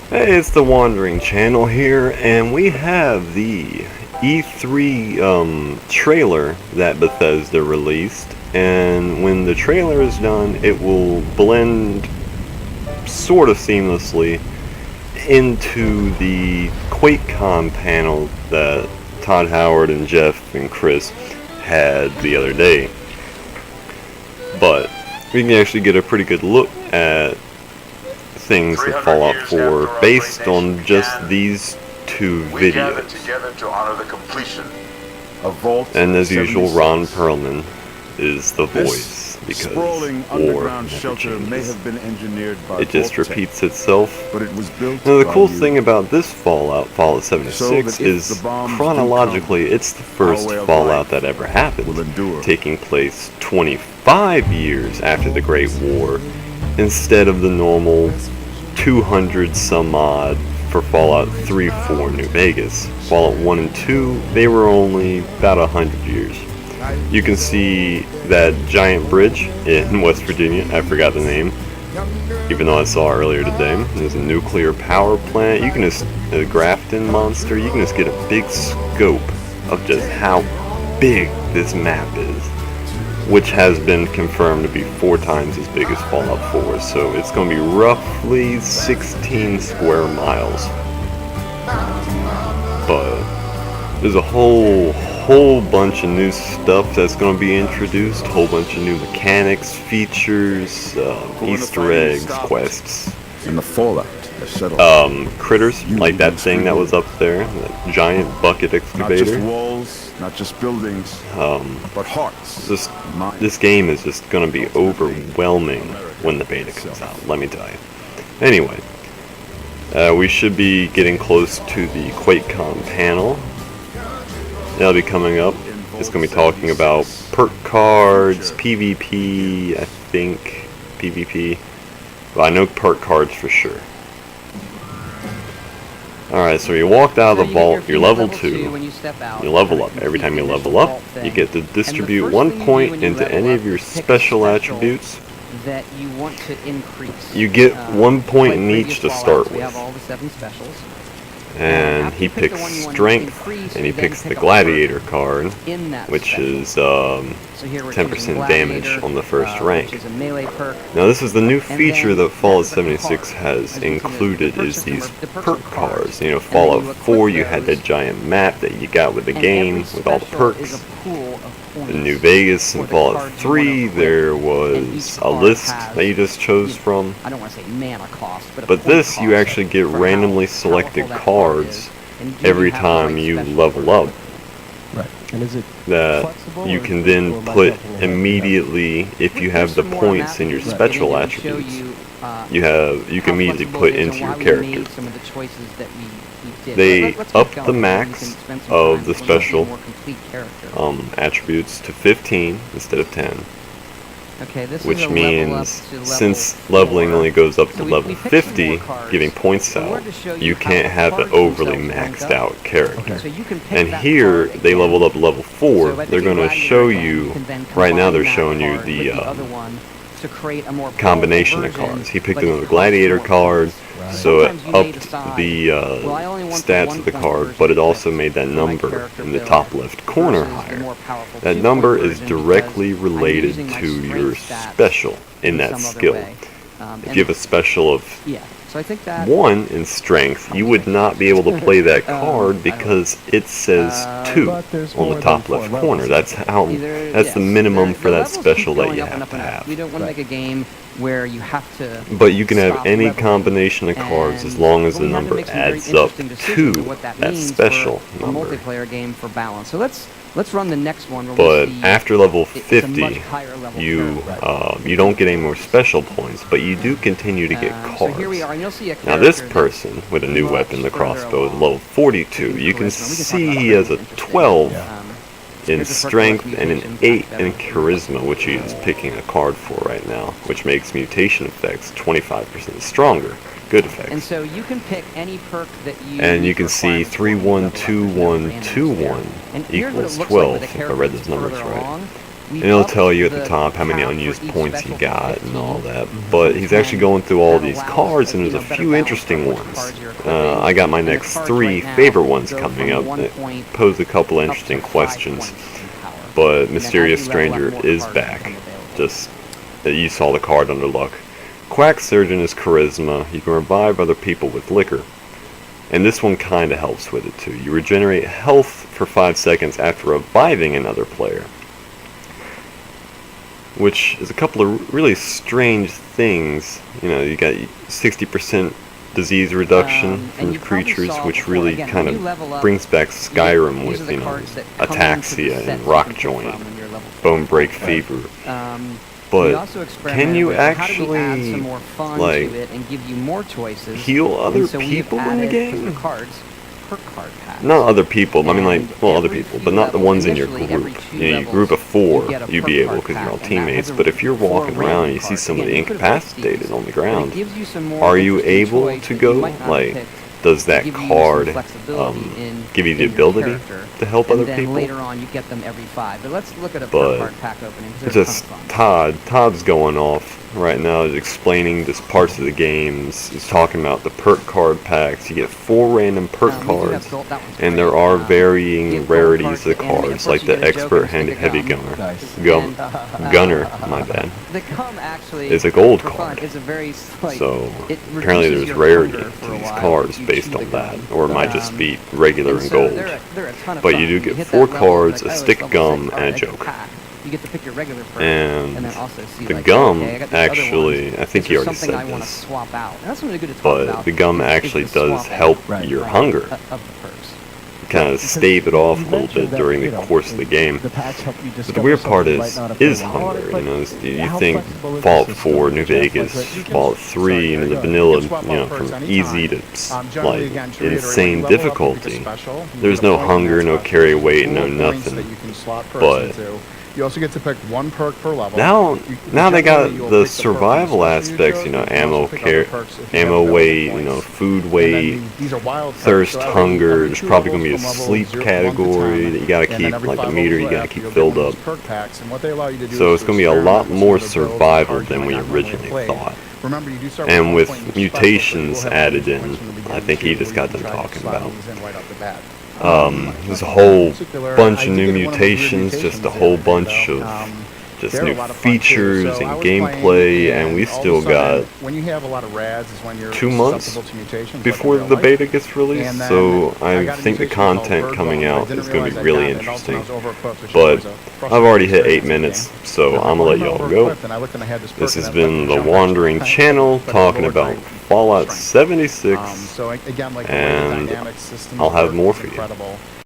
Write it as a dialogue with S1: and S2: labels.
S1: Hey, it's the Wandering Channel here, and we have the E3 trailer that Bethesda released. And when the trailer is done, it will blend sort of seamlessly into the Quakecon panel that Todd Howard and Jeff and Chris had the other day. But we can actually get a pretty good look at things that Fallout 4 based on just these two videos.
S2: To honor the completion of Vault
S1: And as usual,
S2: 76.
S1: Ron Perlman is the voice because
S2: sprawling
S1: war
S2: underground
S1: never
S2: shelter may
S1: changes.
S2: have been engineered by
S1: It just
S2: Vault Tech,
S1: repeats itself.
S2: but it was built
S1: Now the
S2: by
S1: cool
S2: you.
S1: thing about this Fallout 76,
S2: So that if
S1: is
S2: the bombs do
S1: chronologically it's the first
S2: way of
S1: Fallout
S2: life
S1: that ever happened,
S2: will endure.
S1: taking place 25 years after the Great War instead of the normal 200 some odd for Fallout 3, 4, New Vegas. Fallout 1 and 2, they were only about 100 years. You can see that giant bridge in West Virginia, I forgot the name, even though I saw it earlier today. There's a nuclear power plant. You can just, a Grafton monster, you can just get a big scope of just how big this map is, which has been confirmed to be 4 times as big as Fallout 4, so it's going to be roughly 16 square miles. But there's a whole bunch of new stuff that's going to be introduced, a whole bunch of new mechanics, features, Easter eggs, quests,
S2: In the Fallout, the shuttle.
S1: critters, like that thing that was up there, that giant bucket
S2: Not just
S1: excavator.
S2: walls, not just buildings, but hearts.
S1: This game is just going to be overwhelming when the beta comes out, let me tell you. Anyway, we should be getting close to the QuakeCon panel. That'll be coming up. It's going to be talking about perk cards, PvP, I think, PvP. Well, I know perk cards for sure. Alright, so you walked out of the vault, you're level 2, you level up. Every time you level up, you get to distribute 1 point into any of your special attributes.
S3: That you want to increase.
S1: You get 1 point in
S3: like
S1: each to
S3: previous
S1: start
S3: Fallouts, we
S1: with.
S3: have all the 7 specials.
S1: And
S3: after
S1: he
S3: you pick
S1: picks
S3: the one you want to
S1: strength,
S3: increase,
S1: and he
S3: you then
S1: picks
S3: pick
S1: the
S3: a
S1: gladiator card,
S3: In that
S1: which
S3: special.
S1: is
S3: So here we're
S1: 10%
S3: choosing
S1: damage
S3: Gladiator,
S1: on the first rank.
S3: Which is a melee perk.
S1: Now this is the new
S3: And
S1: feature
S3: then
S1: that Fallout
S3: that's the
S1: 76
S3: card.
S1: has
S3: As you can see,
S1: included
S3: the perks
S1: is
S3: are
S1: these
S3: the perks
S1: perk
S3: are cards.
S1: cards. You know,
S3: And then
S1: Fallout
S3: you equip
S1: 4 you had
S3: those,
S1: that giant map that you got with the
S3: and
S1: game
S3: every
S1: with all the
S3: special
S1: perks.
S3: is a pool of points
S1: In New Vegas
S3: for
S1: and
S3: the
S1: Fallout
S3: cards you wanna
S1: 3
S3: equip.
S1: there
S3: And
S1: was
S3: each
S1: a
S3: card
S1: list
S3: has,
S1: that you just chose
S3: you know,
S1: from.
S3: I don't want to say mana cost, but
S1: But this you actually get randomly selected cards every time you level up
S4: Right. And is it
S1: that
S4: flexible,
S1: you
S4: or
S1: can
S4: is it
S1: then
S4: more
S1: put
S4: like that?
S1: immediately if you have the points in your special attributes. You can immediately put into your character. They up the max of the special attributes to 15 instead of 10, which means since leveling only goes up to level 50, giving points out, you can't have an overly maxed out character. And here, they leveled up to level 4, they're going to show you, right now they're showing you the combination of cards. He picked another gladiator card, so it upped the stats of the card, but it also made that number in the top left corner higher. That number is directly related to your special in that skill. If you have a special of
S3: So I think that
S1: 1 in strength, you would not be able to play that card because it says 2 on the top left corner. That's the minimum for that special that you have to have.
S3: We don't want to make a game where you have to.
S1: But you can have
S3: stop
S1: any
S3: leveling.
S1: combination of cards as long as the number adds up to that special
S3: a
S1: number.
S3: multiplayer game for balance. So let's run the next one. Where
S1: But
S3: we see
S1: after level
S3: it's a
S1: 50,
S3: much higher level
S1: you
S3: character.
S1: you don't get any more special points, but you do continue to get
S3: So here we
S1: cards.
S3: are, and you'll see a
S1: Now this
S3: character
S1: person with a new
S3: much
S1: weapon, the
S3: further
S1: crossbow, is
S3: along.
S1: level 42. You can see he has a 12 in
S3: Here's a perk
S1: strength
S3: with
S1: and an
S3: mutations,
S1: 8
S3: that
S1: in
S3: would be
S1: charisma, which he is picking a card for right now, which makes mutation effects 25% stronger. Good
S3: And
S1: effects.
S3: so you can pick any perk that you.
S1: And you can see 3, 1, 2, 1, 2, 1
S3: And here's what it
S1: equals
S3: looks
S1: 12,
S3: like with the
S1: if I read
S3: character
S1: those numbers
S3: further
S1: right.
S3: along.
S1: And it'll tell you at the top how many unused points you got and all that. But he's actually going through all these cards, and there's a few interesting ones. I got my next 3 favorite ones coming up that pose a couple interesting questions. But Mysterious Stranger is back. Just, you saw the card under luck. Quack Surgeon is charisma. You can revive other people with liquor. And this one kind of helps with it too. You regenerate health for 5 seconds after reviving another player. Which is a couple of really strange things. You know, you got 60% disease reduction from creatures, which really kind of brings back Skyrim with, you know, Ataxia and Rock Joint, Bone Break Fever. But can you actually, like, heal other people in the game? Not other people, I mean, like, well, other people, but not the ones in your group. You know, your group of 4, you'd be able because you're all teammates, but if you're walking around and you see somebody incapacitated on the ground, are you able to go, like, does that card give you the ability to help other people?
S3: Later on, you get them every 5. But let's look at a
S1: But
S3: card pack opening.
S1: just Todd's going off right now. He's explaining just parts of the games. He's talking about the perk card packs. You get 4 random perk cards, and there are varying rarities of the cards, like the expert heavy gunner. Gunner, my bad, is a gold card. So apparently there's rarity to these cards based on that, or it might just be regular and gold. But you do get 4 cards, a stick of gum, and a joke.
S3: You get to pick your regular perk,
S1: and
S3: then also see,
S1: the
S3: like,
S1: gum
S3: okay, I got these
S1: actually,
S3: other ones.
S1: I think
S3: Is
S1: you
S3: there
S1: already
S3: something
S1: said
S3: I want to
S1: this,
S3: swap out? And that's something good to talk
S1: but
S3: about.
S1: the gum actually
S3: is the
S1: does
S3: swap
S1: help
S3: out
S1: your hunger.
S3: of the perks.
S1: Kind of stave it off a little bit during the course of the game. But the weird part is hunger. You know, you think Fallout 4, New Vegas, Fallout 3, you know, the vanilla, you know, from easy to like insane difficulty. There's no hunger, no carry weight, no nothing. But
S2: you also get to pick 1 perk per level.
S1: Now they got the survival aspects, you know, ammo weight, you know, food weight, thirst, hunger. There's probably gonna be a sleep category that you gotta keep, like a meter you gotta keep filled up. So it's gonna be a lot more survival than we originally thought. And with mutations added in, I think he just got them talking about. There's a whole bunch of new mutations, just a whole bunch of just new features and gameplay, and we still got 2 months before the beta gets released, so I think the content coming out is going to be really interesting. But I've already hit 8 minutes, so I'm going to let y'all go. This has been the Wandering Channel talking about Fallout 76, and I'll have more for you.